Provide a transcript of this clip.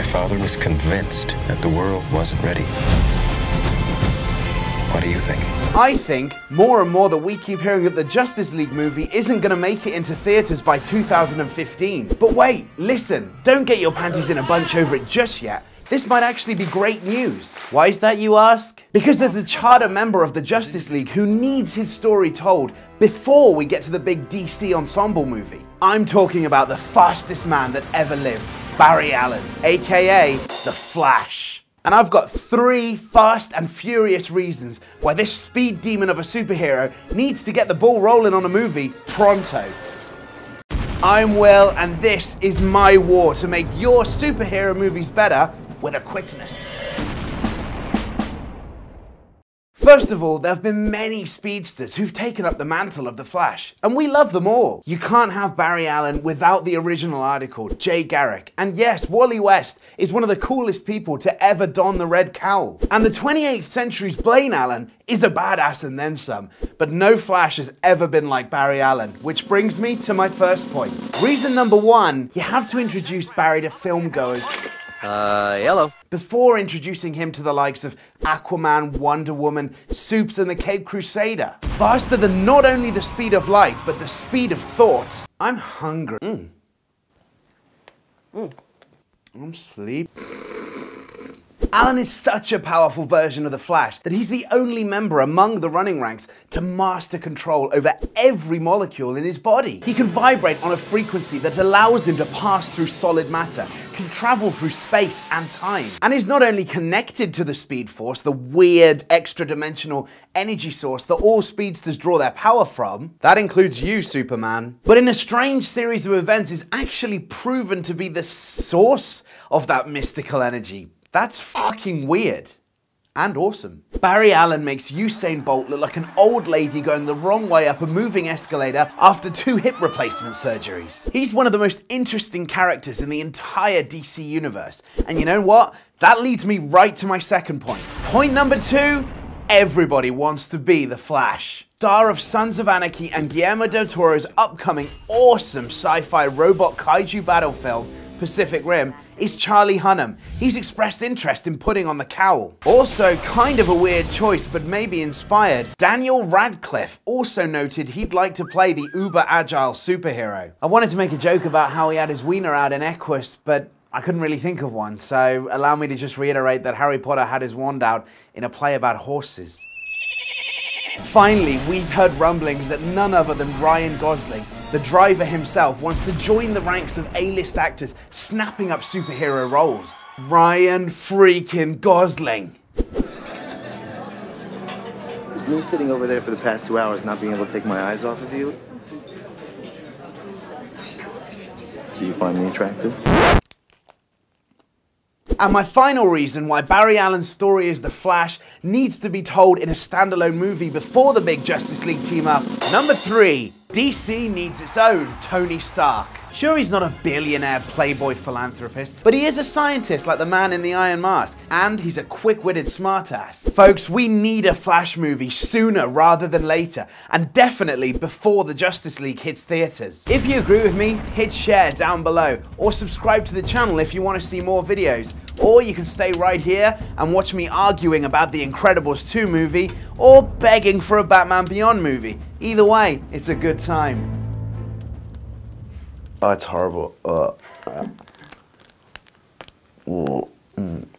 father was convinced that the world wasn't ready. What do you think? I think more and more that we keep hearing that the Justice League movie isn't going to make it into theaters by 2015. But wait, listen, don't get your panties in a bunch over it just yet. This might actually be great news. Why is that, you ask? Because there's a charter member of the Justice League who needs his story told before we get to the big DC Ensemble movie. I'm talking about the fastest man that ever lived, Barry Allen, aka The Flash. And I've got 3 fast and furious reasons why this speed demon of a superhero needs to get the ball rolling on a movie pronto. I'm Will, and this is my war to make your superhero movies better with a quickness. First of all, there have been many speedsters who've taken up the mantle of the Flash, and we love them all. You can't have Barry Allen without the original article, Jay Garrick. And yes, Wally West is one of the coolest people to ever don the red cowl. And the 28th century's Blaine Allen is a badass and then some, but no Flash has ever been like Barry Allen, which brings me to my first point. Reason number 1, you have to introduce Barry to filmgoers hello. before introducing him to the likes of Aquaman, Wonder Woman, Supes, and the Cape Crusader. Faster than not only the speed of light, but the speed of thought. I'm hungry. I'm sleepy. Allen is such a powerful version of the Flash that he's the only member among the running ranks to master control over every molecule in his body. He can vibrate on a frequency that allows him to pass through solid matter, can travel through space and time, and is not only connected to the Speed Force, the weird extra-dimensional energy source that all speedsters draw their power from, that includes you, Superman, but in a strange series of events is actually proven to be the source of that mystical energy. That's fucking weird. And awesome. Barry Allen makes Usain Bolt look like an old lady going the wrong way up a moving escalator after 2 hip replacement surgeries. He's one of the most interesting characters in the entire DC universe. And you know what? That leads me right to my second point. Point number 2, everybody wants to be the Flash. Star of Sons of Anarchy and Guillermo del Toro's upcoming awesome sci-fi robot kaiju battle film, Pacific Rim, is Charlie Hunnam. He's expressed interest in putting on the cowl. Also, kind of a weird choice, but maybe inspired, Daniel Radcliffe also noted he'd like to play the uber-agile superhero. I wanted to make a joke about how he had his wiener out in Equus, but I couldn't really think of one, so allow me to just reiterate that Harry Potter had his wand out in a play about horses. Finally, we've heard rumblings that none other than Ryan Gosling, the driver himself, wants to join the ranks of A-list actors snapping up superhero roles. Ryan freaking Gosling. Me sitting over there for the past 2 hours not being able to take my eyes off of you? Do you find me attractive? And my final reason why Barry Allen's story as the Flash needs to be told in a standalone movie before the big Justice League team-up. Number 3, DC needs its own Tony Stark. Sure, he's not a billionaire playboy philanthropist, but he is a scientist like the man in the Iron Mask, and he's a quick-witted smartass. Folks, we need a Flash movie sooner rather than later, and definitely before the Justice League hits theaters. If you agree with me, hit share down below, or subscribe to the channel if you want to see more videos. Or you can stay right here and watch me arguing about the Incredibles 2 movie, or begging for a Batman Beyond movie. Either way, it's a good time. Oh, it's horrible.